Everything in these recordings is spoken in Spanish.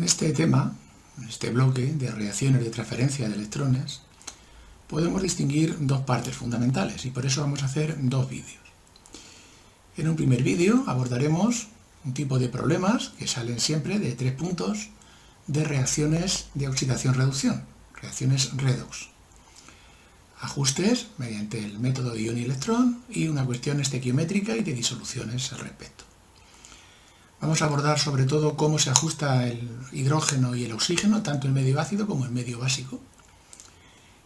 En este tema, en este bloque de reacciones de transferencia de electrones, podemos distinguir dos partes fundamentales y por eso vamos a hacer dos vídeos. En un primer vídeo abordaremos un tipo de problemas que salen siempre de 3 puntos de reacciones de oxidación-reducción, reacciones redox. Ajustes mediante el método de ion y electrón y una cuestión estequiométrica y de disoluciones al respecto. Vamos a abordar sobre todo cómo se ajusta el hidrógeno y el oxígeno, tanto en medio ácido como en medio básico.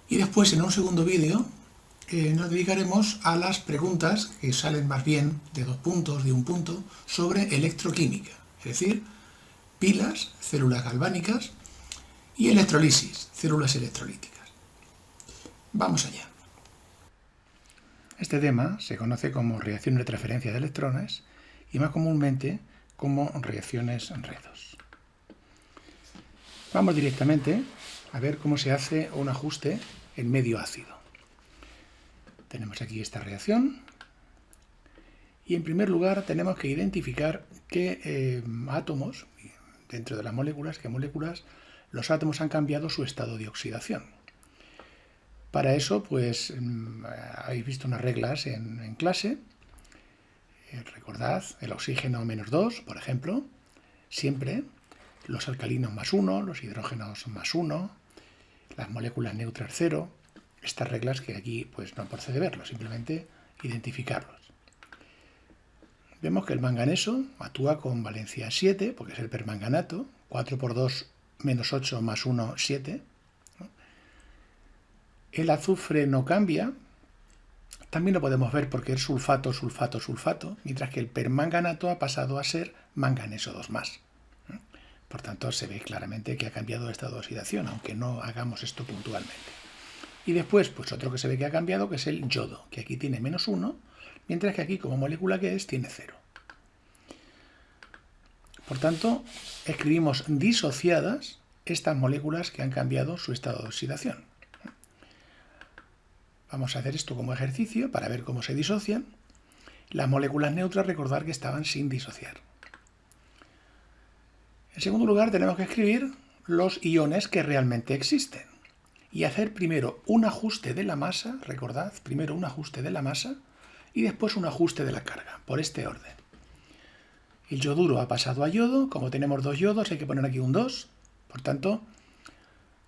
Y después, en un segundo vídeo, nos dedicaremos a las preguntas que salen más bien de 2 puntos, de un punto, sobre electroquímica, es decir, pilas, células galvánicas y electrolisis, células electrolíticas. Vamos allá. Este tema se conoce como reacción de transferencia de electrones y más comúnmente como reacciones redox. Vamos directamente a ver cómo se hace un ajuste en medio ácido. Tenemos aquí esta reacción y en primer lugar tenemos que identificar qué átomos, dentro de las moléculas, los átomos han cambiado su estado de oxidación. Para eso, pues, habéis visto unas reglas en clase. Recordad, el oxígeno -2, por ejemplo, siempre, los alcalinos +1, los hidrógenos +1, las moléculas neutras 0, estas reglas que aquí pues no procede verlos, simplemente identificarlos. Vemos que el manganeso actúa con valencia 7, porque es el permanganato, 4 por 2 menos 8 más 1, 7. El azufre no cambia, también lo podemos ver porque es sulfato, sulfato, sulfato, mientras que el permanganato ha pasado a ser manganeso 2+. Por tanto, se ve claramente que ha cambiado el estado de oxidación, aunque no hagamos esto puntualmente. Y después, pues otro que se ve que ha cambiado, que es el yodo, que aquí tiene -1, mientras que aquí, como molécula que es, tiene 0. Por tanto, escribimos disociadas estas moléculas que han cambiado su estado de oxidación. Vamos a hacer esto como ejercicio para ver cómo se disocian. Las moléculas neutras, recordar que estaban sin disociar. En segundo lugar, tenemos que escribir los iones que realmente existen y hacer primero un ajuste de la masa, recordad, primero un ajuste de la masa y después un ajuste de la carga, por este orden. El yoduro ha pasado a yodo, como tenemos 2 yodos hay que poner aquí un 2, por tanto,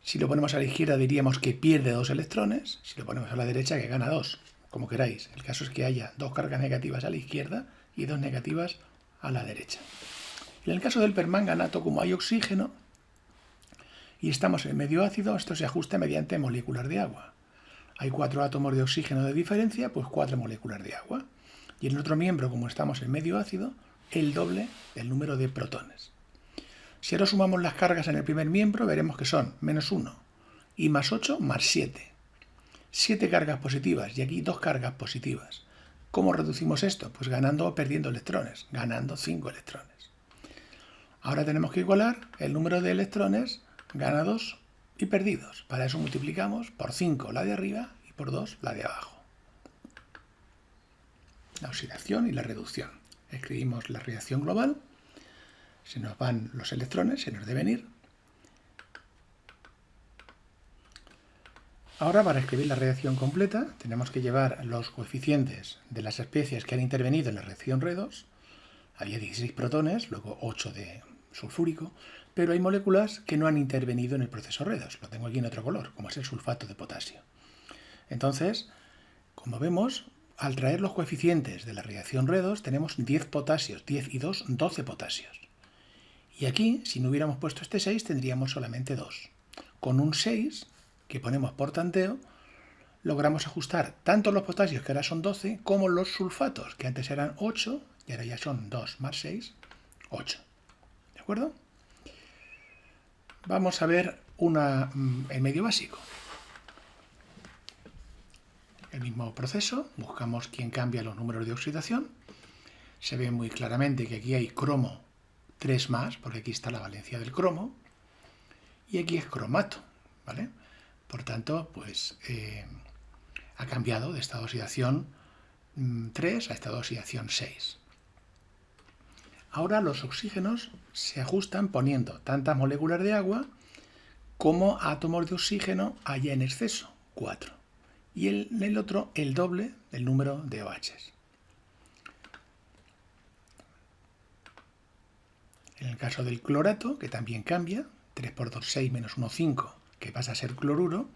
si lo ponemos a la izquierda diríamos que pierde 2 electrones, si lo ponemos a la derecha que gana 2, como queráis. El caso es que haya 2 cargas negativas a la izquierda y 2 negativas a la derecha. En el caso del permanganato, como hay oxígeno y estamos en medio ácido, esto se ajusta mediante moléculas de agua. Hay 4 átomos de oxígeno de diferencia, pues 4 moléculas de agua. Y en el otro miembro, como estamos en medio ácido, el doble del número de protones. Si ahora sumamos las cargas en el primer miembro, veremos que son -1 y +8 más 7. 7 cargas positivas y aquí 2 cargas positivas. ¿Cómo reducimos esto? Pues ganando o perdiendo electrones, ganando 5 electrones. Ahora tenemos que igualar el número de electrones ganados y perdidos. Para eso multiplicamos por 5 la de arriba y por 2 la de abajo. La oxidación y la reducción. Escribimos la reacción global. Se nos van los electrones, se nos deben ir. Ahora, para escribir la reacción completa, tenemos que llevar los coeficientes de las especies que han intervenido en la reacción redox. Había 16 protones, luego 8 de sulfúrico, pero hay moléculas que no han intervenido en el proceso redox. Lo tengo aquí en otro color, como es el sulfato de potasio. Entonces, como vemos, al traer los coeficientes de la reacción redox, tenemos 10 potasios, 10 y 2, 12 potasios. Y aquí, si no hubiéramos puesto este 6, tendríamos solamente 2. Con un 6, que ponemos por tanteo, logramos ajustar tanto los potasios, que ahora son 12, como los sulfatos, que antes eran 8, y ahora ya son 2 más 6, 8. ¿De acuerdo? Vamos a ver el medio básico. El mismo proceso, buscamos quién cambia los números de oxidación. Se ve muy claramente que aquí hay cromo 3+, porque aquí está la valencia del cromo, y aquí es cromato, ¿vale? Por tanto, pues ha cambiado de estado de oxidación 3 a estado de oxidación 6. Ahora los oxígenos se ajustan poniendo tantas moléculas de agua como átomos de oxígeno haya en exceso, 4. Y en el otro el doble del número de OHs. En el caso del clorato, que también cambia, 3 por 2, 6 menos 1, 5, que pasa a ser cloruro,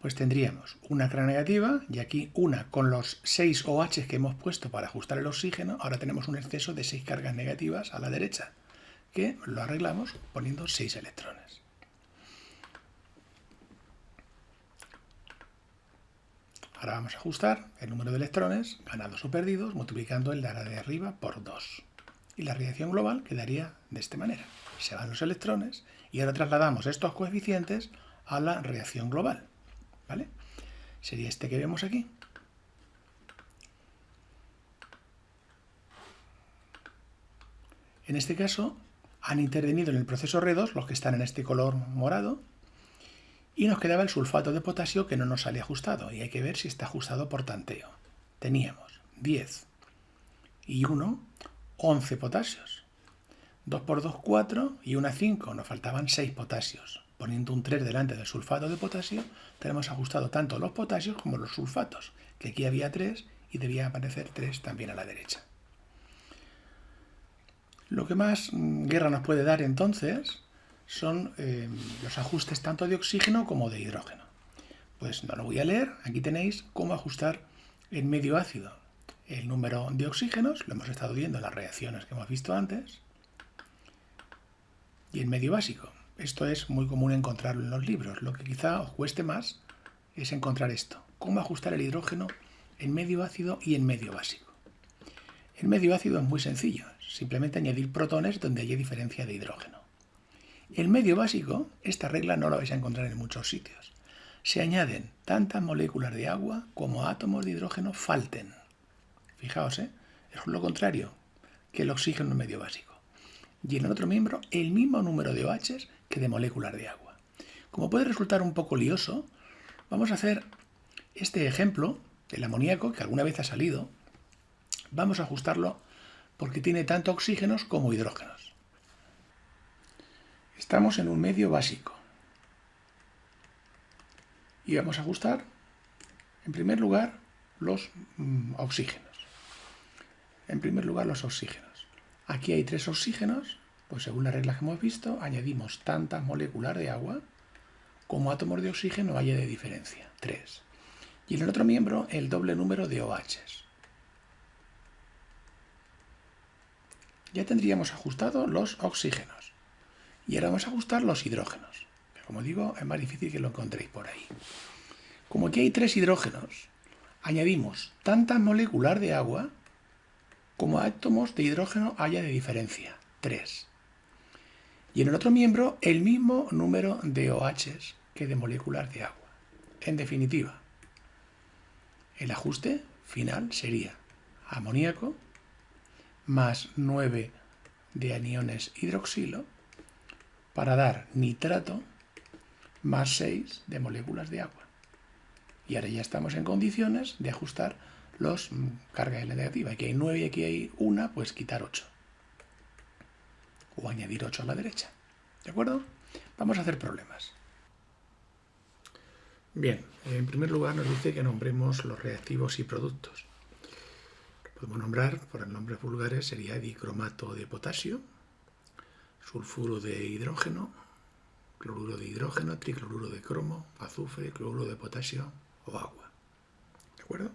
pues tendríamos una carga negativa y aquí una con los 6 OH que hemos puesto para ajustar el oxígeno. Ahora tenemos un exceso de 6 cargas negativas a la derecha, que lo arreglamos poniendo 6 electrones. Ahora vamos a ajustar el número de electrones ganados o perdidos multiplicando el de la de arriba por 2. Y la radiación global quedaría de esta manera. Se van los electrones y ahora trasladamos estos coeficientes a la reacción global. ¿Vale? Sería este que vemos aquí. En este caso han intervenido en el proceso R2 los que están en este color morado y nos quedaba el sulfato de potasio que no nos sale ajustado y hay que ver si está ajustado por tanteo. Teníamos 10 y 1, 11 potasios. 2 por 2, 4 y 1, 5. Nos faltaban 6 potasios. Poniendo un 3 delante del sulfato de potasio, tenemos ajustado tanto los potasios como los sulfatos, que aquí había 3 y debía aparecer 3 también a la derecha. Lo que más guerra nos puede dar entonces son los ajustes tanto de oxígeno como de hidrógeno. Pues no lo voy a leer, aquí tenéis cómo ajustar en medio ácido el número de oxígenos, lo hemos estado viendo en las reacciones que hemos visto antes, y en medio básico. Esto es muy común encontrarlo en los libros. Lo que quizá os cueste más es encontrar esto. Cómo ajustar el hidrógeno en medio ácido y en medio básico. En medio ácido es muy sencillo. Simplemente añadir protones donde haya diferencia de hidrógeno. En medio básico, esta regla no la vais a encontrar en muchos sitios. Se añaden tantas moléculas de agua como átomos de hidrógeno falten. Fijaos, es lo contrario que el oxígeno en medio básico. Y en el otro miembro el mismo número de OHs que de moléculas de agua. Como puede resultar un poco lioso, vamos a hacer este ejemplo del amoníaco, que alguna vez ha salido. Vamos a ajustarlo porque tiene tanto oxígenos como hidrógenos. Estamos en un medio básico. Y vamos a ajustar, en primer lugar, los oxígenos. En primer lugar, los oxígenos. Aquí hay 3 oxígenos, pues según las reglas que hemos visto, añadimos tantas moléculas de agua como átomos de oxígeno haya de diferencia, 3. Y en el otro miembro, el doble número de OHs. Ya tendríamos ajustado los oxígenos. Y ahora vamos a ajustar los hidrógenos, que como digo, es más difícil que lo encontréis por ahí. Como aquí hay 3 hidrógenos, añadimos tantas moléculas de agua como átomos de hidrógeno haya de diferencia, 3. Y en el otro miembro, el mismo número de OHs que de moléculas de agua. En definitiva, el ajuste final sería amoníaco más 9 de aniones hidroxilo para dar nitrato más 6 de moléculas de agua. Y ahora ya estamos en condiciones de ajustar los carga negativa. Aquí hay 9 y aquí hay 1, pues quitar 8. O añadir 8 a la derecha. ¿De acuerdo? Vamos a hacer problemas. Bien, en primer lugar nos dice que nombremos los reactivos y productos. Lo podemos nombrar, por el nombre vulgares, sería dicromato de potasio, sulfuro de hidrógeno, cloruro de hidrógeno, tricloruro de cromo, azufre, cloruro de potasio o agua. ¿De acuerdo?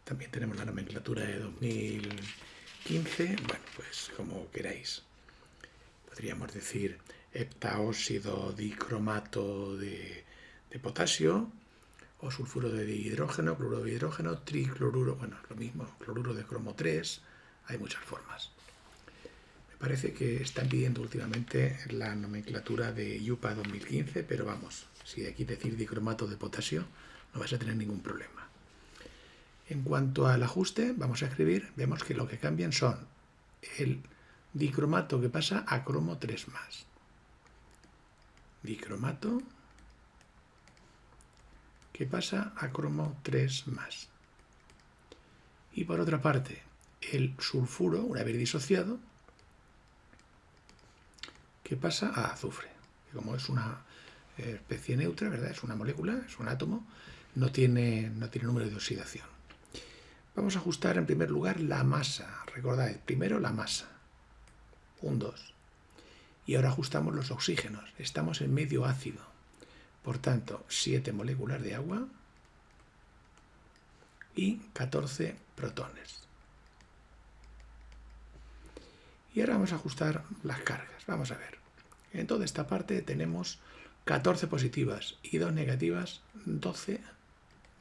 También tenemos la nomenclatura de 2015, bueno, pues como queráis. Podríamos decir heptaóxido dicromato de potasio, o sulfuro de hidrógeno, cloruro de hidrógeno, tricloruro, bueno, lo mismo, cloruro de cromo 3, hay muchas formas. Me parece que están pidiendo últimamente la nomenclatura de IUPA 2015, pero vamos, si de aquí decir dicromato de potasio, no vais a tener ningún problema. En cuanto al ajuste, vamos a escribir, vemos que lo que cambian son el dicromato que pasa a cromo 3+. Dicromato que pasa a cromo 3+. Y por otra parte, el sulfuro, una vez disociado, que pasa a azufre. Que como es una especie neutra, ¿verdad? Es una molécula, es un átomo, no tiene número de oxidación. Vamos a ajustar en primer lugar la masa. Recordad, primero la masa. 2. Y ahora ajustamos los oxígenos. Estamos en medio ácido. Por tanto, 7 moléculas de agua y 14 protones. Y ahora vamos a ajustar las cargas. Vamos a ver. En toda esta parte tenemos 14 positivas y 2 negativas, 12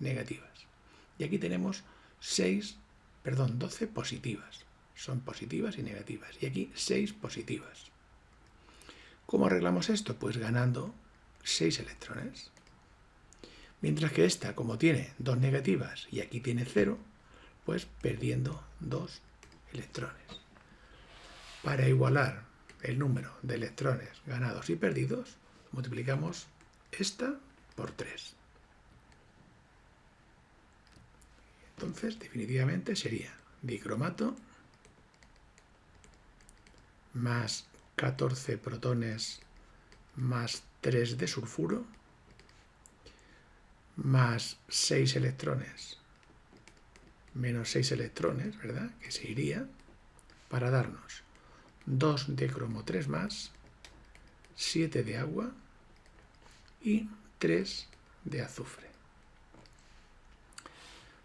negativas. Y aquí tenemos 12 positivas. Son positivas y negativas. Y aquí 6 positivas. ¿Cómo arreglamos esto? Pues ganando 6 electrones. Mientras que esta, como tiene 2 negativas y aquí tiene 0, pues perdiendo 2 electrones. Para igualar el número de electrones ganados y perdidos, multiplicamos esta por 3. Entonces, definitivamente sería dicromato más 14 protones más 3 de sulfuro más 6 electrones menos 6 electrones, ¿verdad? Que se iría para darnos 2 de cromo 3 más, 7 de agua y 3 de azufre.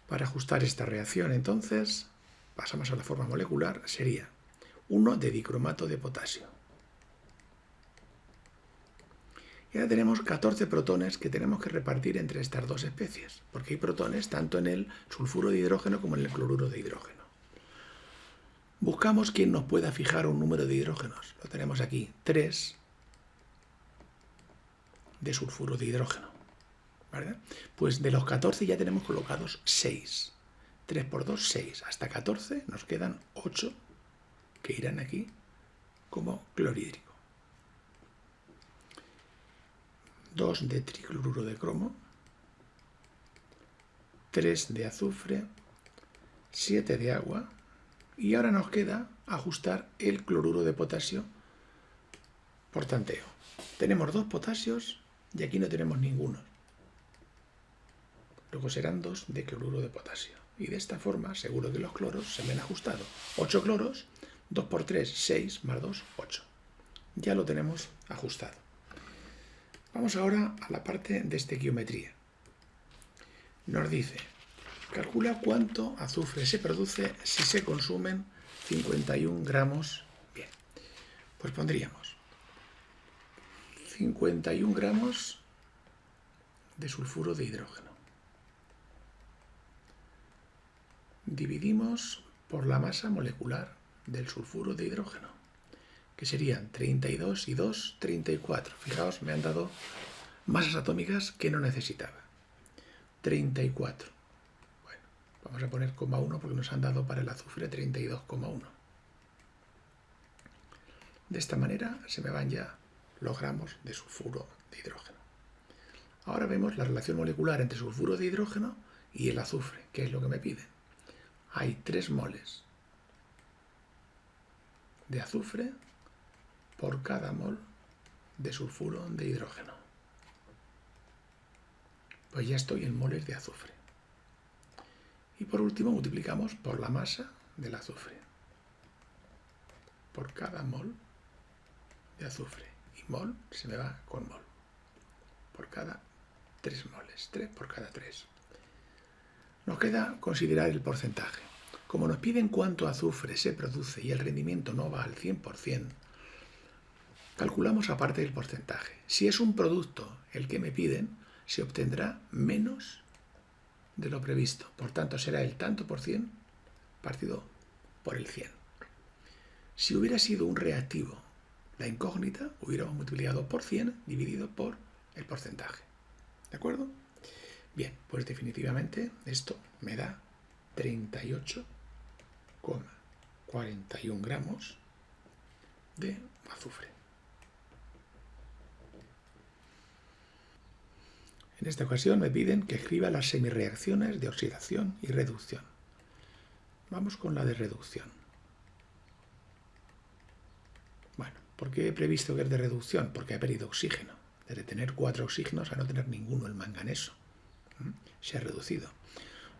Para ajustar esta reacción, entonces, pasamos a la forma molecular, sería 1 de dicromato de potasio. Y ahora tenemos 14 protones que tenemos que repartir entre estas dos especies, porque hay protones tanto en el sulfuro de hidrógeno como en el cloruro de hidrógeno. Buscamos quién nos pueda fijar un número de hidrógenos. Lo tenemos aquí, 3 de sulfuro de hidrógeno. ¿Verdad? Pues de los 14 ya tenemos colocados 6. 3 por 2, 6. Hasta 14 nos quedan 8 que irán aquí como clorhídrico. 2 de tricloruro de cromo, 3 de azufre, 7 de agua y ahora nos queda ajustar el cloruro de potasio por tanteo. Tenemos 2 potasios y aquí no tenemos ninguno. Luego serán 2 de cloruro de potasio. Y de esta forma seguro que los cloros se me han ajustado. 8 cloros, 2 por 3, 6, más 2, 8. Ya lo tenemos ajustado. Vamos ahora a la parte de estequiometría. Nos dice, calcula cuánto azufre se produce si se consumen 51 gramos. Bien, pues pondríamos 51 gramos de sulfuro de hidrógeno. Dividimos por la masa molecular del sulfuro de hidrógeno, que serían 32 y 2, 34. Fijaos, me han dado masas atómicas que no necesitaba. 34. Bueno, vamos a poner 1 porque nos han dado para el azufre 32,1. De esta manera se me van ya los gramos de sulfuro de hidrógeno. Ahora vemos la relación molecular entre sulfuro de hidrógeno y el azufre, que es lo que me piden. Hay 3 moles de azufre por cada mol de sulfuro de hidrógeno. Pues ya estoy en moles de azufre. Y por último multiplicamos por la masa del azufre. Por cada mol de azufre. Y mol se me va con mol. Por cada 3 moles. 3 por cada 3. Nos queda considerar el porcentaje. Como nos piden cuánto azufre se produce y el rendimiento no va al 100%, calculamos aparte del porcentaje. Si es un producto el que me piden, se obtendrá menos de lo previsto. Por tanto, será el tanto por cien partido por el 100. Si hubiera sido un reactivo, la incógnita, hubiéramos multiplicado por 100 dividido por el porcentaje. ¿De acuerdo? Bien, pues definitivamente esto me da 38,41 gramos de azufre. En esta ocasión me piden que escriba las semirreacciones de oxidación y reducción. Vamos con la de reducción. Bueno, ¿por qué he previsto que es de reducción? Porque ha perdido oxígeno. Desde tener 4 oxígenos a no tener ninguno el manganeso. Se ha reducido.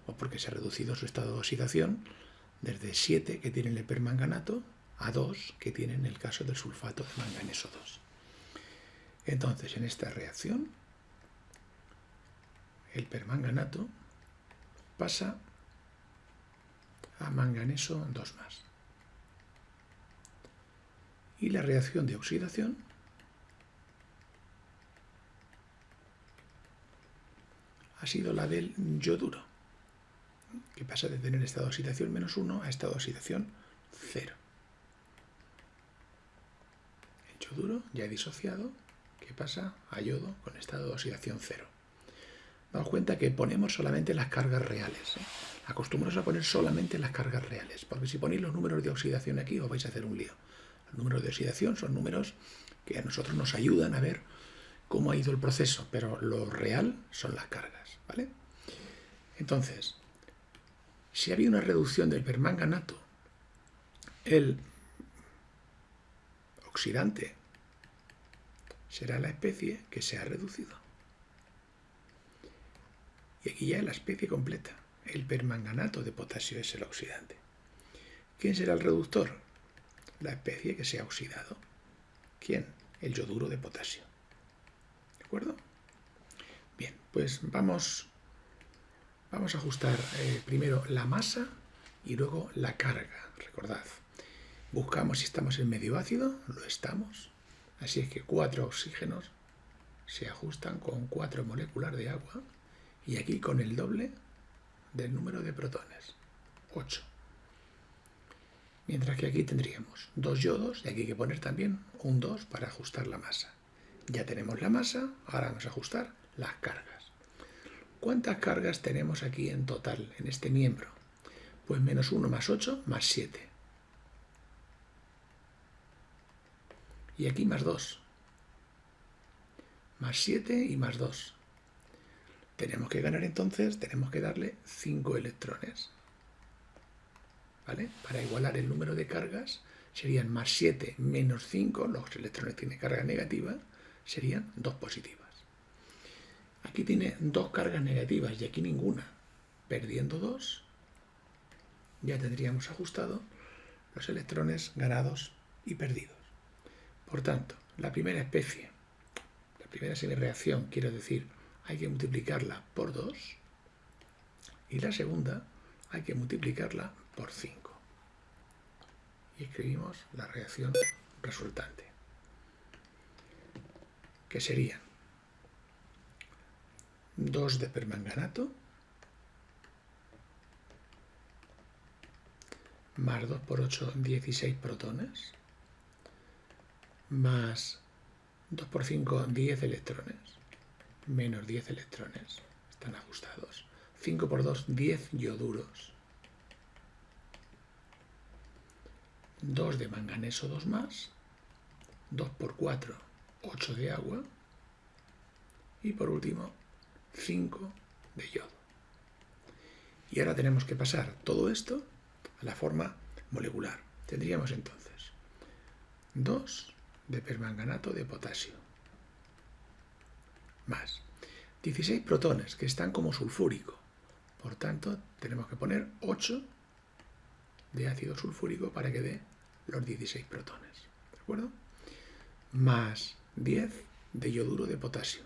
O porque se ha reducido su estado de oxidación desde 7 que tiene el permanganato a 2 que tiene en el caso del sulfato de manganeso 2. Entonces, en esta reacción, el permanganato pasa a manganeso 2+. Y la reacción de oxidación ha sido la del yoduro, que pasa de tener estado de oxidación -1 a estado de oxidación 0. El yoduro ya he disociado, que pasa a yodo con estado de oxidación 0. Daos cuenta que ponemos solamente las cargas reales. Acostumbraos a poner solamente las cargas reales, porque si ponéis los números de oxidación aquí os vais a hacer un lío. Los números de oxidación son números que a nosotros nos ayudan a ver cómo ha ido el proceso, pero lo real son las cargas, ¿vale? Entonces, si había una reducción del permanganato, el oxidante será la especie que se ha reducido. Y aquí ya es la especie completa. El permanganato de potasio es el oxidante. ¿Quién será el reductor? La especie que se ha oxidado. ¿Quién? El yoduro de potasio. ¿De acuerdo? Bien, pues vamos a ajustar primero la masa y luego la carga. Recordad, buscamos si estamos en medio ácido, lo estamos. Así es que 4 oxígenos se ajustan con 4 moléculas de agua y aquí con el doble del número de protones, 8. Mientras que aquí tendríamos 2 yodos y aquí hay que poner también un 2 para ajustar la masa. Ya tenemos la masa, ahora vamos a ajustar las cargas. ¿Cuántas cargas tenemos aquí en total en este miembro? Pues -1 más 8 más 7. Y aquí más 2. Más 7 y más 2. Tenemos que ganar entonces, tenemos que darle 5 electrones. ¿Vale? Para igualar el número de cargas serían más 7 menos 5, los electrones tienen carga negativa, serían 2 positivas. Aquí tiene 2 cargas negativas y aquí ninguna. Perdiendo 2, ya tendríamos ajustado los electrones ganados y perdidos. Por tanto, la primera especie, la primera semireacción, quiero decir, hay que multiplicarla por 2 y la segunda hay que multiplicarla por 5. Y escribimos la reacción resultante, que serían 2 de permanganato más 2 por 8, 16 protones, más 2 por 5, 10 electrones, menos 10 electrones, están ajustados, 5 por 2, 10 ioduros, 2 de manganeso 2+, 2 por 4, 8 de agua, y por último, 5 de yodo. Y ahora tenemos que pasar todo esto a la forma molecular. Tendríamos entonces 2 de permanganato de potasio, más 16 protones que están como sulfúrico. Por tanto, tenemos que poner 8 de ácido sulfúrico para que dé los 16 protones. ¿De acuerdo? Más 10 de yoduro de potasio.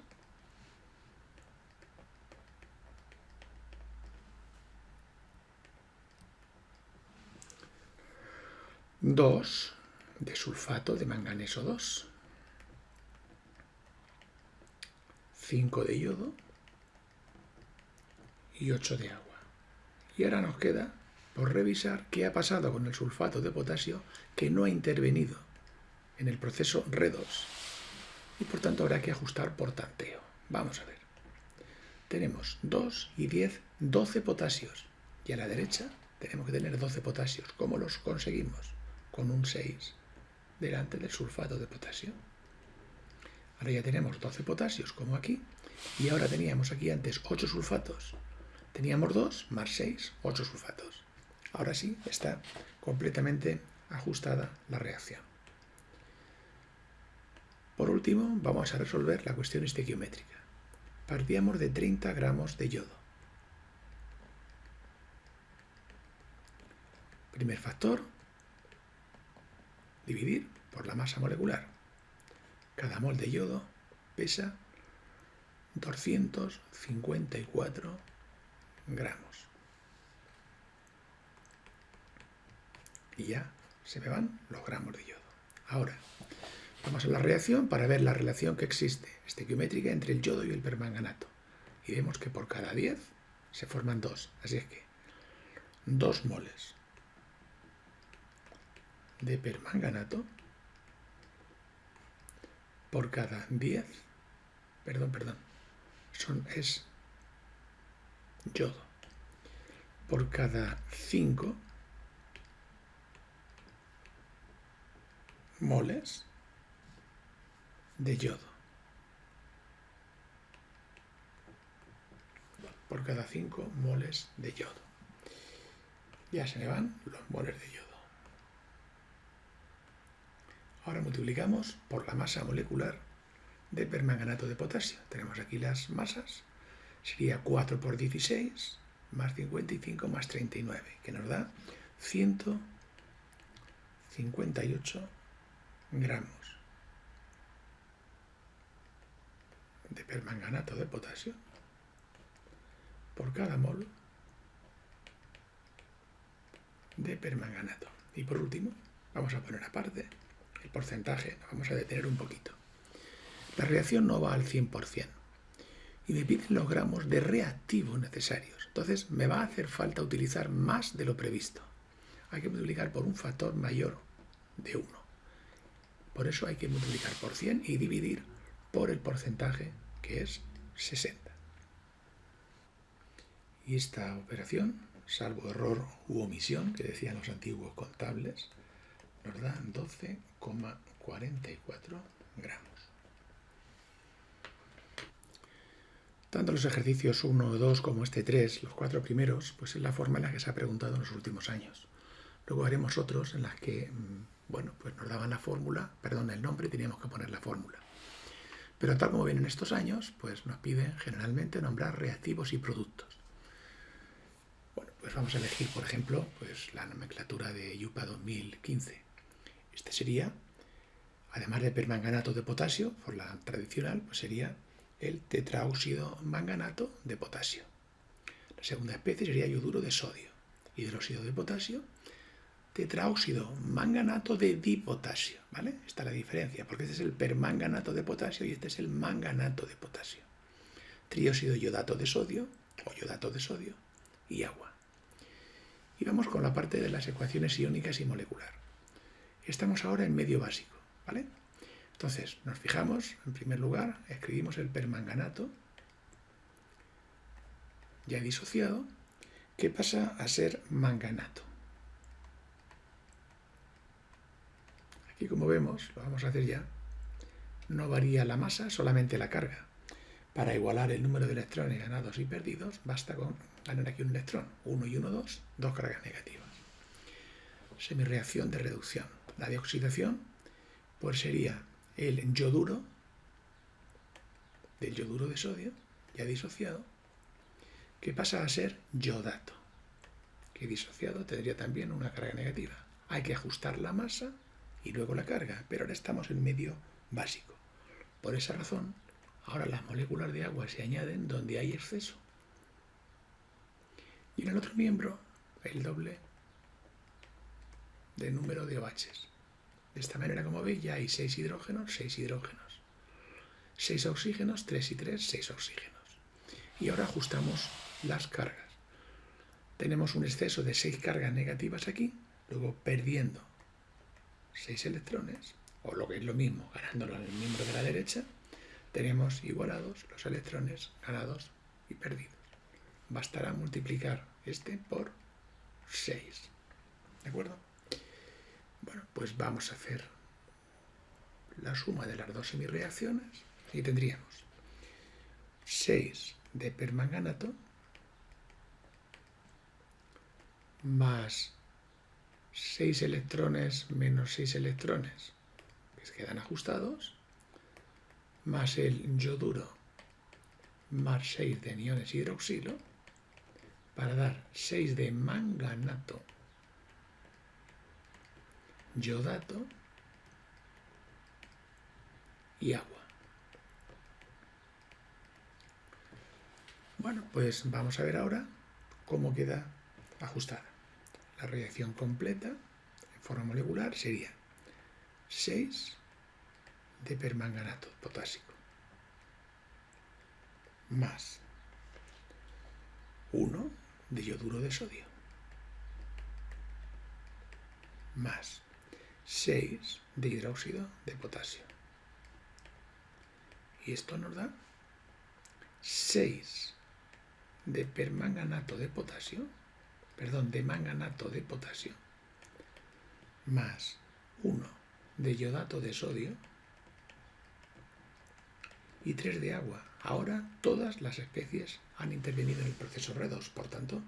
Dos de sulfato de manganeso 2. 5 de yodo y 8 de agua. Y ahora nos queda por revisar qué ha pasado con el sulfato de potasio que no ha intervenido en el proceso redox y por tanto habrá que ajustar por tanteo. Vamos a ver. Tenemos 2 y 10, 12 potasios y a la derecha tenemos que tener 12 potasios. ¿Cómo los conseguimos? Con un 6 delante del sulfato de potasio. Ahora ya tenemos 12 potasios como aquí y ahora teníamos aquí antes 8 sulfatos. Teníamos 2 más 6, 8 sulfatos. Ahora sí, está completamente ajustada la reacción. Por último, vamos a resolver la cuestión estequiométrica. Partíamos de 30 gramos de yodo. Primer factor, dividir por la masa molecular. Cada mol de yodo pesa 254 gramos. Y ya se me van los gramos de yodo. Ahora, vamos a la reacción para ver la relación que existe estequiométrica entre el yodo y el permanganato. Y vemos que por cada 10 se forman 2. Así es que 2 moles de permanganato por cada 10, es yodo. Por cada 5 moles de yodo. Por cada 5 moles de yodo. Ya se me van los moles de yodo. Ahora multiplicamos por la masa molecular de permanganato de potasio. Tenemos aquí las masas. Sería 4 por 16 más 55 más 39, que nos da 158 gramos de permanganato de potasio por cada mol de permanganato. Y por último, vamos a poner aparte el porcentaje, nos vamos a detener un poquito. La reacción no va al 100% y me piden los gramos de reactivo necesarios. Entonces me va a hacer falta utilizar más de lo previsto. Hay que multiplicar por un factor mayor de 1. Por eso hay que multiplicar por 100 y dividir por el porcentaje, que es 60. Y esta operación, salvo error u omisión, que decían los antiguos contables, nos da 12,44 gramos. Tanto los ejercicios 1 o 2 como este 3, los 4 primeros, pues es la forma en la que se ha preguntado en los últimos años. Luego haremos otros en las que, bueno, pues nos daban la fórmula, perdón, el nombre y teníamos que poner la fórmula. Pero tal como vienen estos años, pues nos piden generalmente nombrar reactivos y productos. Bueno, pues vamos a elegir, por ejemplo, pues la nomenclatura de IUPA 2015. Este sería, además de permanganato de potasio, por la tradicional, pues sería el tetraóxido manganato de potasio. La segunda especie sería yoduro de sodio, hidróxido de potasio, tetraóxido manganato de dipotasio, ¿vale? Esta es la diferencia, porque este es el permanganato de potasio y este es el manganato de potasio. Trióxido yodato de sodio, o yodato de sodio, y agua. Y vamos con la parte de las ecuaciones iónicas y molecular. Estamos ahora en medio básico, ¿vale? Entonces, nos fijamos, en primer lugar, escribimos el permanganato, ya disociado, que pasa a ser manganato. Aquí, como vemos, lo vamos a hacer ya, no varía la masa, solamente la carga. Para igualar el número de electrones ganados y perdidos, basta con ganar aquí un electrón, 1 y 1, 2, dos cargas negativas. Semirreacción de reducción. La de oxidación, pues sería el yoduro, del yoduro de sodio, ya disociado, que pasa a ser yodato, que disociado tendría también una carga negativa. Hay que ajustar la masa y luego la carga, pero ahora estamos en medio básico. Por esa razón, ahora las moléculas de agua se añaden donde hay exceso. Y en el otro miembro, el doble del número de OHs. De esta manera, como veis, ya hay 6 hidrógenos, 6 hidrógenos. 6 oxígenos, 3 y 3, 6 oxígenos. Y ahora ajustamos las cargas. Tenemos un exceso de 6 cargas negativas aquí, luego perdiendo 6 electrones, o lo que es lo mismo, ganándolo en el miembro de la derecha, tenemos igualados los electrones ganados y perdidos. Bastará multiplicar este por 6. ¿De acuerdo? Bueno, pues vamos a hacer la suma de las dos semirreacciones y tendríamos 6 de permanganato más 6 electrones menos 6 electrones, que se quedan ajustados, más el yoduro más 6 de aniones hidroxilo, para dar 6 de manganato, yodato y agua. Bueno, pues vamos a ver ahora cómo queda ajustada. La reacción completa en forma molecular sería 6 de permanganato potásico más 1 de yoduro de sodio más 6 de hidróxido de potasio. Y esto nos da 6 de permanganato de potasio, de manganato de potasio, más 1 de yodato de sodio y 3 de agua. Ahora todas las especies han intervenido en el proceso redox, por tanto,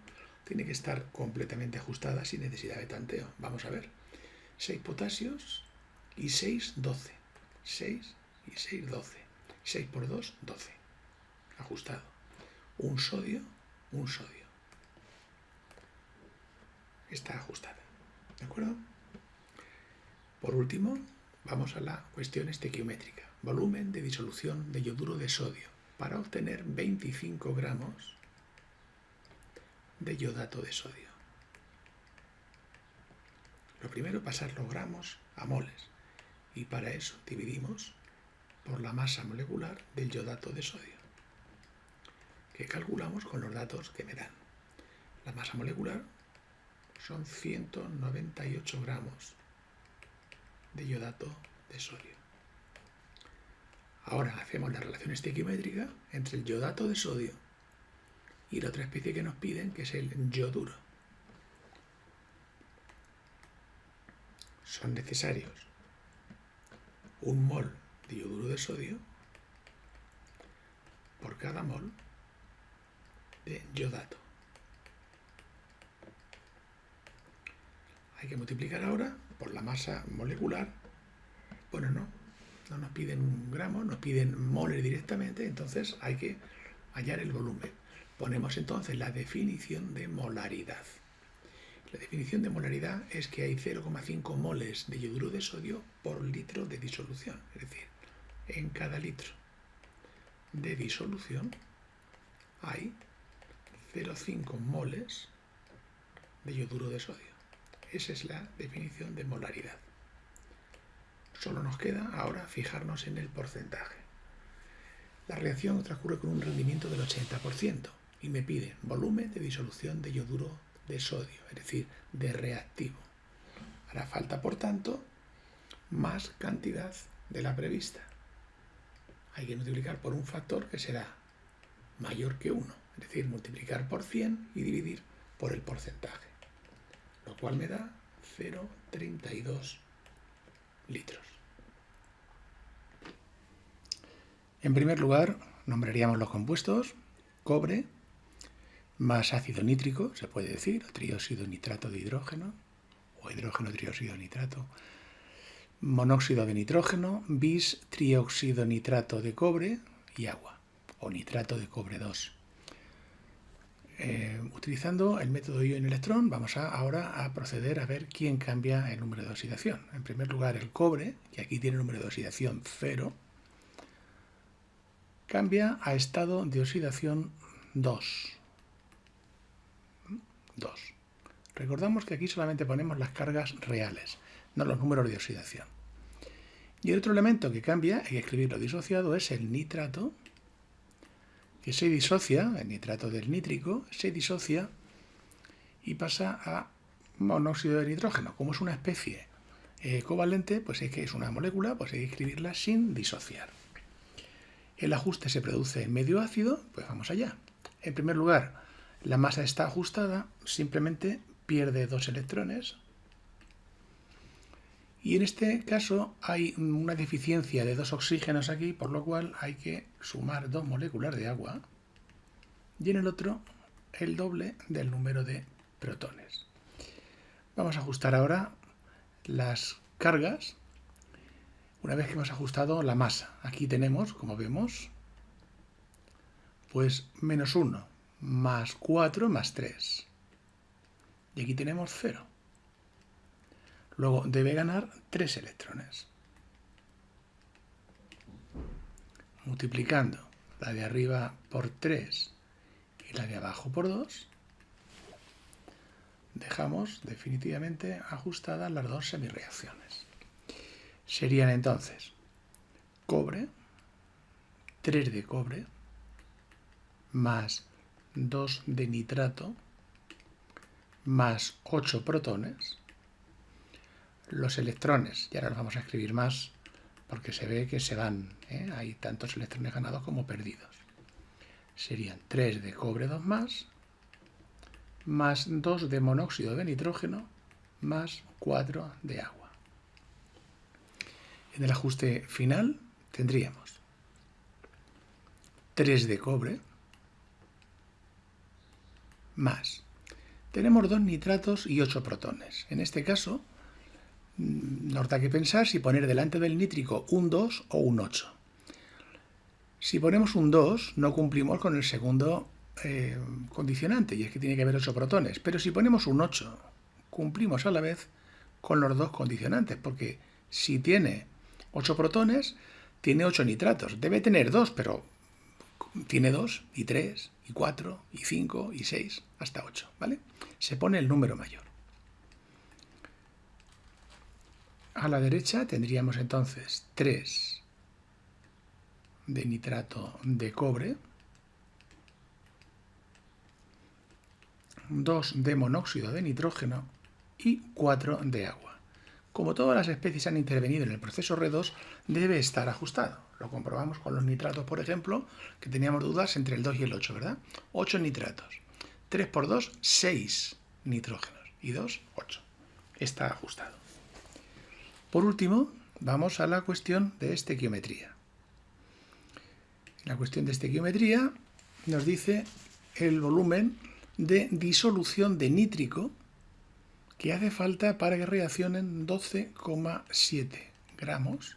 tiene que estar completamente ajustada sin necesidad de tanteo. Vamos a ver. 6 potasios y 6, 12. 6 y 6, 12. 6 por 2, 12. Ajustado. Un sodio. Está ajustada. ¿De acuerdo? Por último, vamos a la cuestión estequiométrica. Volumen de disolución de yoduro de sodio para obtener 25 gramos de yodato de sodio. Lo primero, pasar los gramos a moles, y para eso dividimos por la masa molecular del yodato de sodio, que calculamos con los datos que me dan. La masa molecular son 198 gramos de yodato de sodio. Ahora hacemos la relación estequiométrica entre el yodato de sodio y la otra especie que nos piden, que es el yoduro. Son necesarios 1 mol de yoduro de sodio por cada mol de yodato. Hay que multiplicar ahora por la masa molecular. Bueno, no nos piden 1 gramo, nos piden moles directamente, entonces hay que hallar el volumen. Ponemos entonces la definición de molaridad. La definición de molaridad es que hay 0,5 moles de yoduro de sodio por litro de disolución. Es decir, en cada litro de disolución hay 0,5 moles de yoduro de sodio. Esa es la definición de molaridad. Solo nos queda ahora fijarnos en el porcentaje. La reacción transcurre con un rendimiento del 80% y me pide volumen de disolución de yoduro de sodio, es decir, de reactivo. Hará falta, por tanto, más cantidad de la prevista. Hay que multiplicar por un factor que será mayor que 1, es decir, multiplicar por 100 y dividir por el porcentaje, lo cual me da 0,32 litros. En primer lugar, nombraríamos los compuestos: cobre más ácido nítrico, se puede decir, o trióxido nitrato de hidrógeno, o hidrógeno trióxido nitrato, monóxido de nitrógeno, bis trióxido nitrato de cobre y agua, o nitrato de cobre 2. Utilizando el método iono-electrón, vamos ahora a proceder a ver quién cambia el número de oxidación. En primer lugar, el cobre, que aquí tiene número de oxidación 0, cambia a estado de oxidación 2. Recordamos que aquí solamente ponemos las cargas reales, no los números de oxidación. Y el otro elemento que cambia, hay que escribirlo disociado, es el nitrato, que se disocia, el nitrato del nítrico, se disocia y pasa a monóxido de nitrógeno. Como es una especie covalente, pues es que es una molécula, pues hay que escribirla sin disociar. El ajuste se produce en medio ácido, pues vamos allá. En primer lugar, la masa está ajustada, simplemente pierde 2 electrones. Y en este caso hay una deficiencia de 2 oxígenos aquí, por lo cual hay que sumar 2 moléculas de agua y en el otro el doble del número de protones. Vamos a ajustar ahora las cargas una vez que hemos ajustado la masa. Aquí tenemos, como vemos, pues -1, más 4, más 3. Y aquí tenemos 0. Luego debe ganar 3 electrones. Multiplicando la de arriba por 3 y la de abajo por 2, dejamos definitivamente ajustadas las dos semirreacciones. Serían entonces cobre, 3 de cobre, más 2 de nitrato, más 8 protones. Los electrones, y ahora los vamos a escribir más porque se ve que se van, hay tantos electrones ganados como perdidos. Serían 3 de cobre 2 más 2 de monóxido de nitrógeno, más 4 de agua. En el ajuste final tendríamos 3 de cobre más. Tenemos 2 nitratos y 8 protones. En este caso, nos da que pensar si poner delante del nítrico un 2 o un 8. Si ponemos un 2, no cumplimos con el segundo condicionante, y es que tiene que haber 8 protones. Pero si ponemos un 8, cumplimos a la vez con los dos condicionantes, porque si tiene 8 protones, tiene 8 nitratos. Debe tener 2, pero tiene 2, y 3, y 4, y 5, y 6, hasta 8, ¿vale? Se pone el número mayor. A la derecha tendríamos entonces 3 de nitrato de cobre, 2 de monóxido de nitrógeno y 4 de agua. Como todas las especies han intervenido en el proceso R2, debe estar ajustado. Lo comprobamos con los nitratos, por ejemplo, que teníamos dudas entre el 2 y el 8, ¿verdad? 8 nitratos. 3 por 2, 6 nitrógenos. Y 2, 8. Está ajustado. Por último, vamos a la cuestión de estequiometría. La cuestión de estequiometría nos dice el volumen de disolución de nítrico que hace falta para que reaccionen 12,7 gramos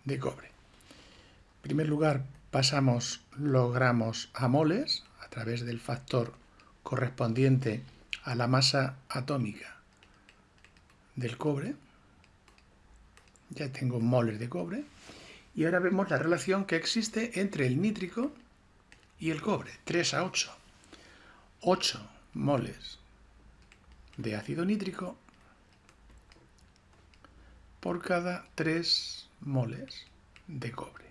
de cobre. En primer lugar, pasamos los gramos a moles a través del factor correspondiente a la masa atómica del cobre. Ya tengo moles de cobre. Y ahora vemos la relación que existe entre el nítrico y el cobre, 3 a 8. 8 moles de ácido nítrico por cada 3 moles de cobre.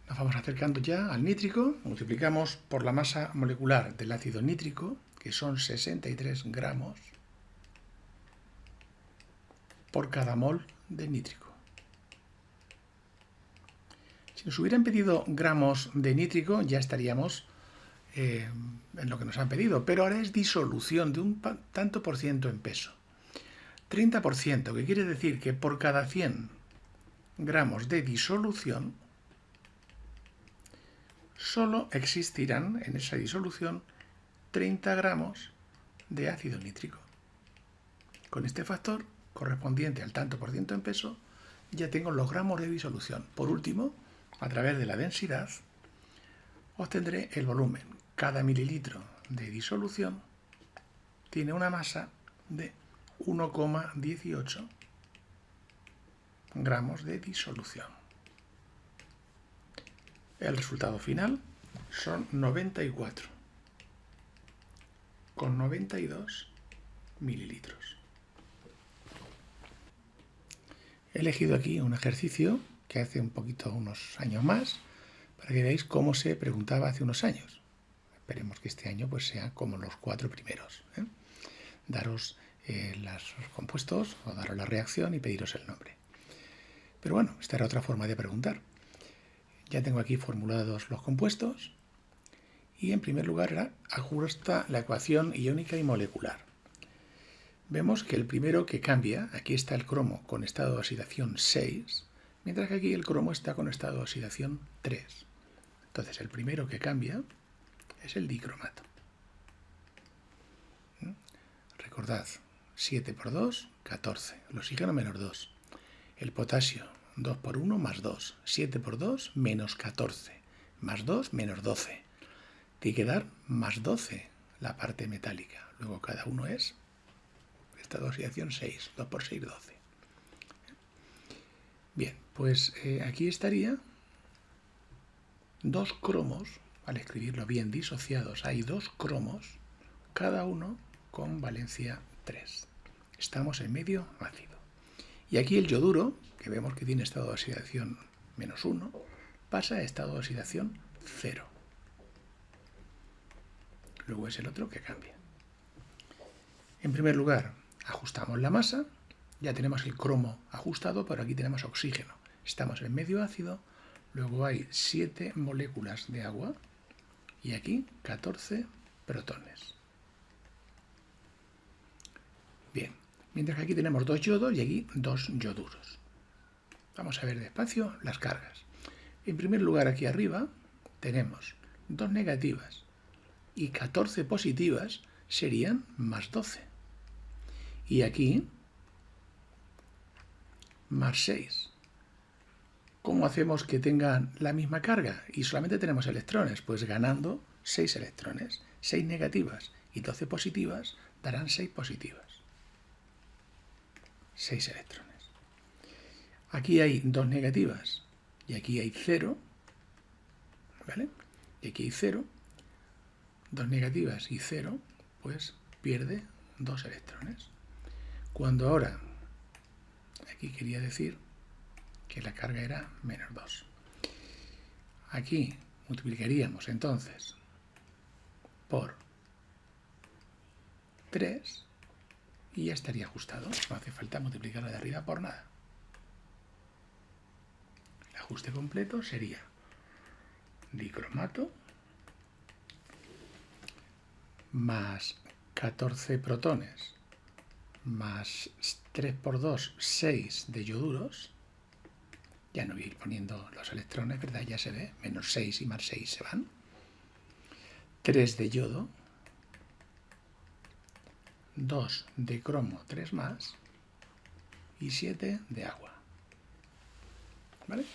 Nos vamos acercando ya al nítrico, multiplicamos por la masa molecular del ácido nítrico, que son 63 gramos por cada mol de nítrico. Si nos hubieran pedido gramos de nítrico, ya estaríamos en lo que nos han pedido, pero ahora es disolución de un tanto por ciento en peso. 30%, que quiere decir que por cada 100 gramos de disolución, solo existirán en esa disolución 30 gramos de ácido nítrico. Con este factor, correspondiente al tanto por ciento en peso, ya tengo los gramos de disolución. Por último, a través de la densidad, obtendré el volumen. Cada mililitro de disolución tiene una masa de 1,18 gramos de disolución. El resultado final son 94,92 mililitros. He elegido aquí un ejercicio que hace unos años más, para que veáis cómo se preguntaba hace unos años. Esperemos que este año pues sea como los 4 primeros. Daros los compuestos o daros la reacción y pediros el nombre. Pero bueno, esta era otra forma de preguntar. Ya tengo aquí formulados los compuestos y en primer lugar ajusta la ecuación iónica y molecular. Vemos que el primero que cambia, aquí está el cromo con estado de oxidación 6, mientras que aquí el cromo está con estado de oxidación 3. Entonces el primero que cambia es el dicromato. recordad, 7 por 2, 14. El oxígeno menos 2. El potasio, 2 por 1 más 2. 7 por 2 menos 14. Más 2 menos 12. Tiene que dar más 12 la parte metálica. Luego cada uno es, estado de oxidación 6. 2 por 6, 12. Bien, pues aquí estaría 2 cromos, al escribirlo bien disociados, hay 2 cromos, cada uno con valencia 3. Estamos en medio ácido. Y aquí el yoduro, que vemos que tiene estado de oxidación menos 1, pasa a estado de oxidación 0. Luego es el otro que cambia. En primer lugar, ajustamos la masa. Ya tenemos el cromo ajustado, pero aquí tenemos oxígeno. Estamos en medio ácido. Luego hay 7 moléculas de agua y aquí 14 protones. Bien, mientras que aquí tenemos 2 yodos y aquí 2 yoduros. Vamos a ver despacio las cargas. En primer lugar, aquí arriba tenemos 2 negativas y 14 positivas, serían más 12. Y aquí más 6. ¿Cómo hacemos que tengan la misma carga? Y solamente tenemos electrones, pues ganando 6 electrones. 6 negativas y 12 positivas darán 6 positivas. 6 electrones. Aquí hay 2 negativas y aquí hay 0. ¿Vale? Y aquí hay 0. 2 negativas y 0, pues pierde 2 electrones. Cuando ahora, aquí quería decir que la carga era menos 2. Aquí multiplicaríamos entonces por 3 y ya estaría ajustado. No hace falta multiplicarlo de arriba por nada. El ajuste completo sería dicromato más 14 protones más 3 por 2, 6 de yoduros. Ya no voy a ir poniendo los electrones, ¿verdad? Ya se ve. Menos 6 y más 6 se van. 3 de yodo. 2 de cromo, 3 más. Y 7 de agua. ¿Vale?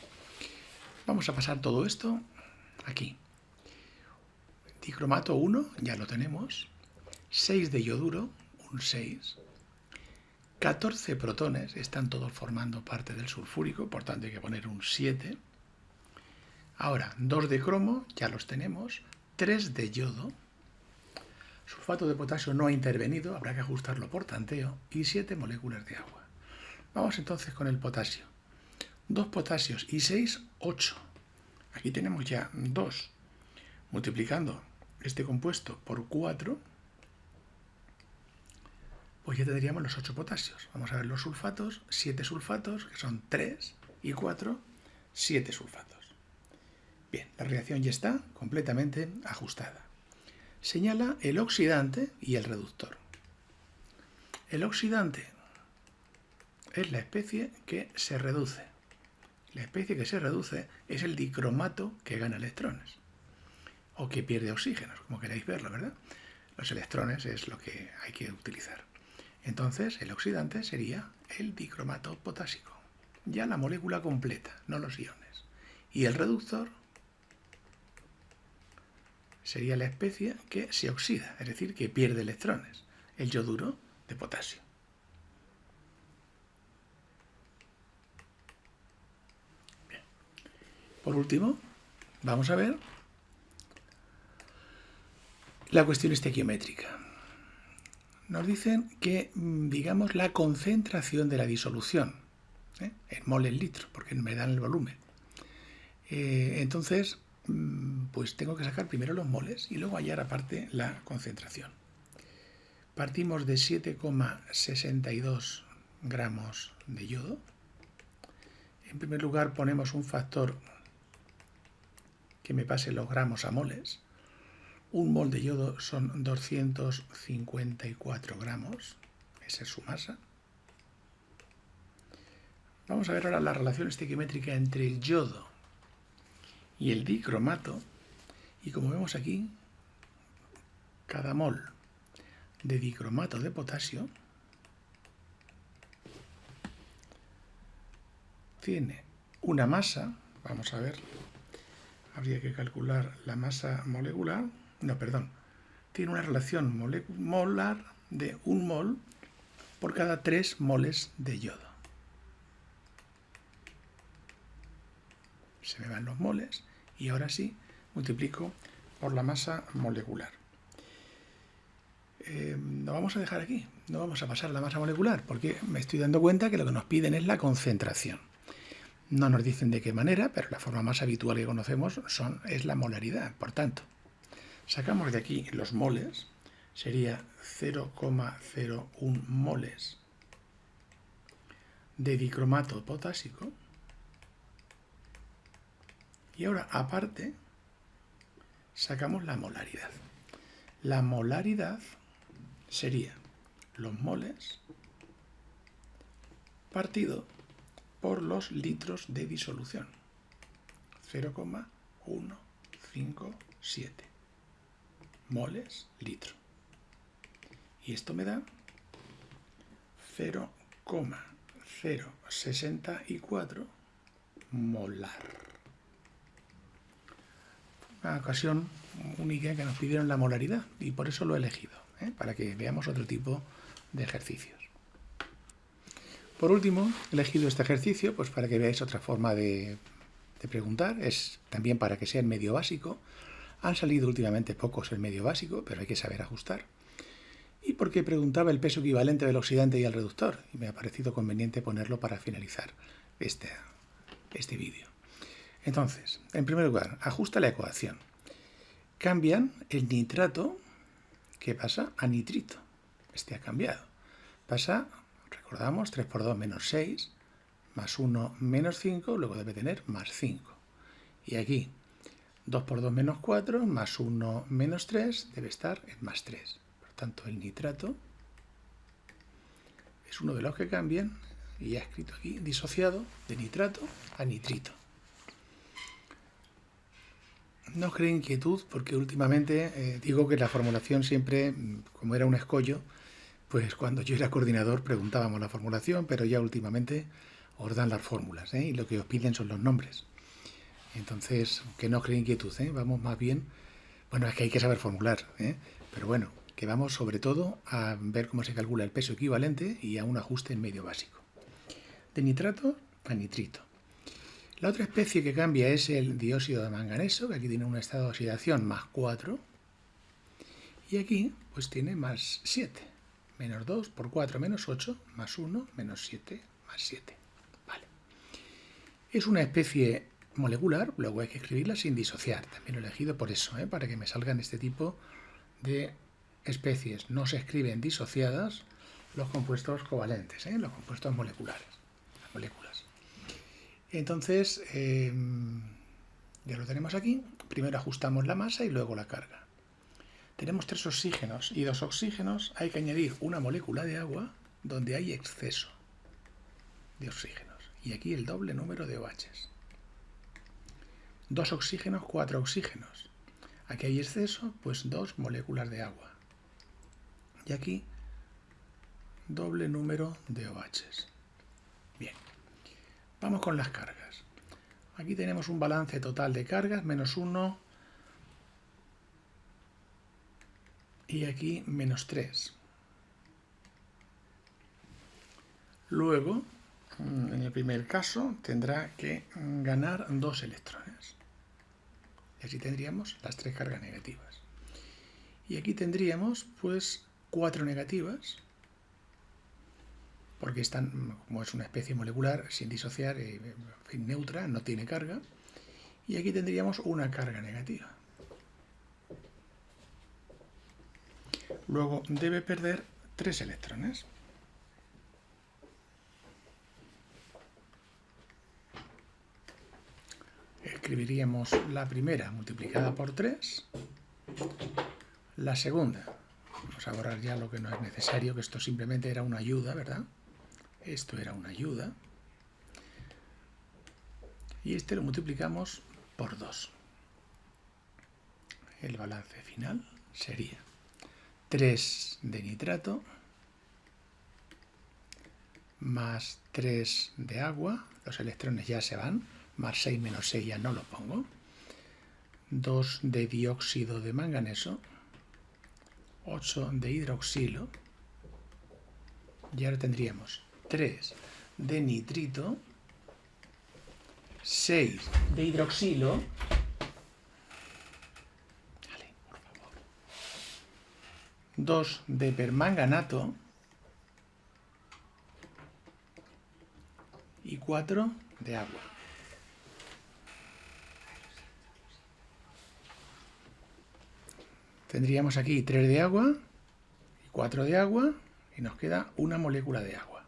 Vamos a pasar todo esto aquí. Dicromato 1, ya lo tenemos. 6 de yoduro, un 6. 14 protones, están todos formando parte del sulfúrico, por tanto hay que poner un 7. Ahora, 2 de cromo, ya los tenemos. 3 de yodo. Sulfato de potasio no ha intervenido, habrá que ajustarlo por tanteo. Y 7 moléculas de agua. Vamos entonces con el potasio. 2 potasios y 6, 8. Aquí tenemos ya 2. Multiplicando este compuesto por 4, pues ya tendríamos los 8 potasios. Vamos a ver los sulfatos, 7 sulfatos, que son 3 y 4, 7 sulfatos. Bien, la reacción ya está completamente ajustada. Señala el oxidante y el reductor. El oxidante es la especie que se reduce. La especie que se reduce es el dicromato que gana electrones. O que pierde oxígenos, como queráis verlo, ¿verdad? Los electrones es lo que hay que utilizar. Entonces, el oxidante sería el dicromato potásico. Ya la molécula completa, no los iones. Y el reductor sería la especie que se oxida, es decir, que pierde electrones. El yoduro de potasio. Bien. Por último, vamos a ver la cuestión estequiométrica. Nos dicen que, digamos, la concentración de la disolución, en moles litro, porque me dan el volumen. Entonces, pues tengo que sacar primero los moles y luego hallar aparte la concentración. Partimos de 7,62 gramos de yodo. En primer lugar ponemos un factor que me pase los gramos a moles. Un mol de yodo son 254 gramos, esa es su masa. Vamos a ver ahora la relación estequiométrica entre el yodo y el dicromato. Y como vemos aquí, cada mol de dicromato de potasio tiene una masa, vamos a ver, habría que calcular la masa molecular, no, perdón, tiene una relación molar de 1 mol por cada 3 moles de yodo. Se me van los moles y ahora sí multiplico por la masa molecular. Lo vamos a dejar aquí, no vamos a pasar la masa molecular porque me estoy dando cuenta que lo que nos piden es la concentración. No nos dicen de qué manera, pero la forma más habitual que conocemos es la molaridad. Por tanto, sacamos de aquí los moles, sería 0,01 moles de dicromato potásico. Y ahora, aparte, sacamos la molaridad. La molaridad sería los moles partido por los litros de disolución. 0,157 moles litro. Y esto me da 0,064 molar. Una ocasión única que nos pidieron la molaridad y por eso lo he elegido, para que veamos otro tipo de ejercicios. Por último, he elegido este ejercicio pues para que veáis otra forma de preguntar, es también para que sea el medio básico. Han salido últimamente pocos el medio básico, pero hay que saber ajustar. Y porque preguntaba el peso equivalente del oxidante y el reductor, y me ha parecido conveniente ponerlo para finalizar este vídeo. Entonces, en primer lugar, ajusta la ecuación. Cambian el nitrato, ¿qué pasa? A nitrito. Este ha cambiado. Pasa, recordamos, 3 por 2 menos 6, más 1 menos 5, luego debe tener más 5. Y aquí, 2 por 2 menos 4, más 1 menos 3, debe estar en más 3. Por tanto, el nitrato es uno de los que cambian, y ya he escrito aquí, disociado de nitrato a nitrito. No os cree inquietud porque últimamente digo que la formulación siempre, como era un escollo, pues cuando yo era coordinador preguntábamos la formulación, pero ya últimamente os dan las fórmulas, y lo que os piden son los nombres. Entonces, que no os cree inquietud, vamos más bien, bueno, es que hay que saber formular, pero bueno, que vamos sobre todo a ver cómo se calcula el peso equivalente y a un ajuste en medio básico. De nitrato a nitrito. La otra especie que cambia es el dióxido de manganeso, que aquí tiene un estado de oxidación más 4. Y aquí pues tiene más 7. Menos 2 por 4 menos 8, más 1 menos 7 más 7. Vale. Es una especie molecular, luego hay que escribirla sin disociar. También lo he elegido por eso, para que me salgan este tipo de especies. No se escriben disociadas los compuestos covalentes, los compuestos moleculares, las moléculas. Entonces, ya lo tenemos aquí. Primero ajustamos la masa y luego la carga. Tenemos 3 oxígenos y 2 oxígenos. Hay que añadir una molécula de agua donde hay exceso de oxígenos. Y aquí el doble número de OHs. 2 oxígenos, 4 oxígenos. Aquí hay exceso, pues 2 moléculas de agua. Y aquí doble número de OHs. Bien. Vamos con las cargas. Aquí tenemos un balance total de cargas, menos 1. Y aquí menos 3. Luego, en el primer caso, tendrá que ganar 2 electrones. Y así tendríamos las 3 cargas negativas. Y aquí tendríamos, pues, 4 negativas. Porque están, como es una especie molecular, sin disociar, neutra, no tiene carga. Y aquí tendríamos una carga negativa. Luego debe perder 3 electrones. Escribiríamos la primera multiplicada por 3, la segunda. Vamos a borrar ya lo que no es necesario, que esto simplemente era una ayuda, ¿verdad? Esto era una ayuda. Y este lo multiplicamos por 2. El balance final sería 3 de nitrato más 3 de agua, los electrones ya se van, más 6 menos 6 ya no lo pongo, 2 de dióxido de manganeso, 8 de hidroxilo, y ahora tendríamos 3 de nitrito, 6 de hidroxilo, 2 de permanganato y 4 de agua. Tendríamos aquí 3 de agua y 4 de agua y nos queda una molécula de agua.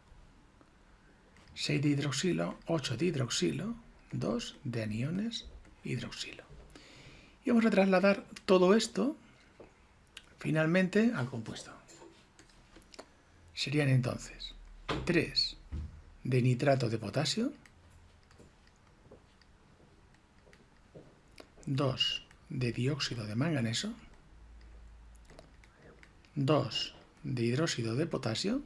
6 de hidroxilo, 8 de hidroxilo, 2 de aniones hidroxilo. Y vamos a trasladar todo esto finalmente al compuesto. Serían entonces 3 de nitrato de potasio, 2 de dióxido de manganeso, 2 de hidróxido de potasio,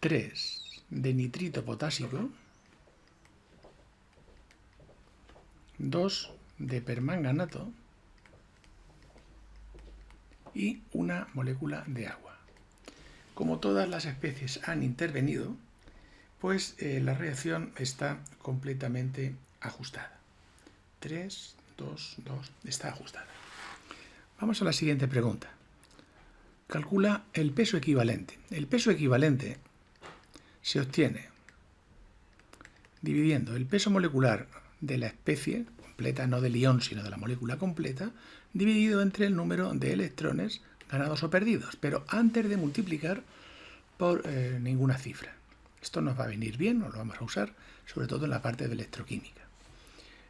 3 de nitrito potásico, 2 de permanganato y una molécula de agua. Como todas las especies han intervenido, pues la reacción está completamente ajustada. 3, 2, 2, está ajustada. Vamos a la siguiente pregunta. Calcula el peso equivalente. El peso equivalente se obtiene dividiendo el peso molecular de la especie completa, no del ion, sino de la molécula completa, dividido entre el número de electrones ganados o perdidos, pero antes de multiplicar por ninguna cifra. Esto nos va a venir bien, nos lo vamos a usar, sobre todo en la parte de electroquímica.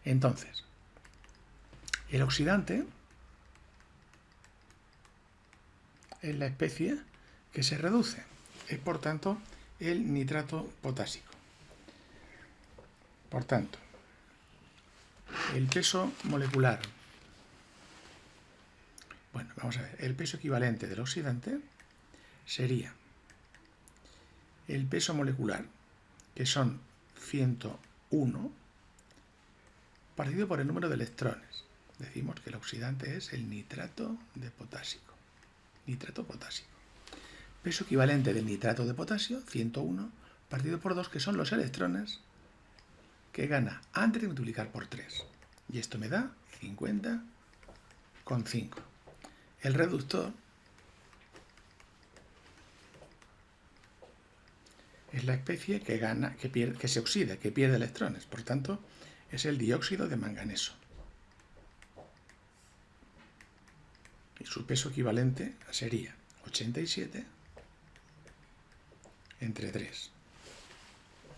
Entonces, el oxidante es la especie que se reduce, es por tanto el nitrato potásico. Por tanto, el peso molecular, bueno, vamos a ver, el peso equivalente del oxidante sería el peso molecular, que son 101, partido por el número de electrones. Decimos que el oxidante es el nitrato de potasio. Nitrato potásico. Peso equivalente del nitrato de potasio, 101, partido por 2, que son los electrones que gana antes de multiplicar por 3. Y esto me da 50,5. El reductor es la especie que gana, que se oxida, que pierde electrones. Por tanto, es el dióxido de manganeso. Y su peso equivalente sería 87 entre 3.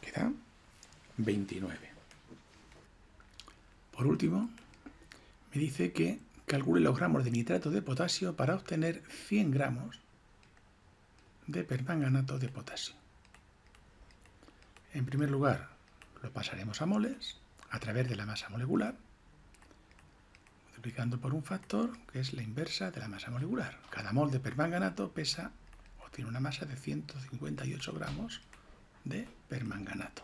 Queda 29. Por último, me dice que calcule los gramos de nitrato de potasio para obtener 100 gramos de permanganato de potasio. En primer lugar, lo pasaremos a moles a través de la masa molecular, multiplicando por un factor que es la inversa de la masa molecular. Cada mol de permanganato pesa o tiene una masa de 158 gramos de permanganato.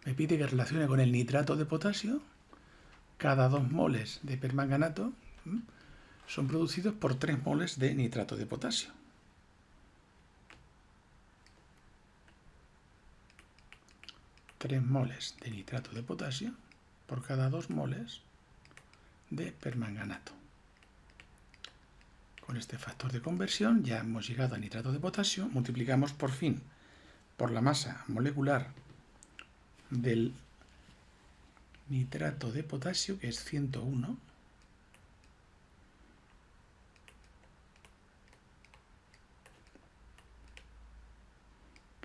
Me pide que relacione con el nitrato de potasio. Cada 2 moles de permanganato son producidos por 3 moles de nitrato de potasio. Tres moles de nitrato de potasio por cada 2 moles de permanganato. Con este factor de conversión ya hemos llegado a nitrato de potasio. Multiplicamos por fin por la masa molecular del nitrato de potasio, que es 101,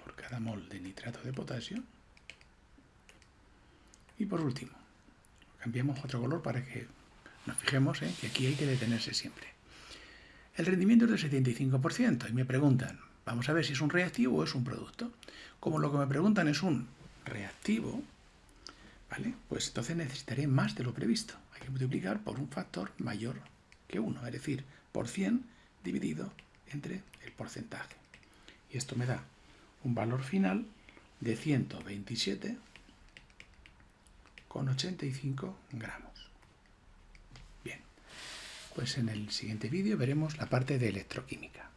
por cada mol de nitrato de potasio. Y por último, cambiamos otro color para que nos fijemos que aquí hay que detenerse siempre. El rendimiento es del 75% y me preguntan, vamos a ver si es un reactivo o es un producto. Como lo que me preguntan es un reactivo, ¿Vale? Pues entonces necesitaré más de lo previsto. Hay que multiplicar por un factor mayor que 1, es decir, por 100 dividido entre el porcentaje. Y esto me da un valor final de 127,85 gramos. Bien, pues en el siguiente vídeo veremos la parte de electroquímica.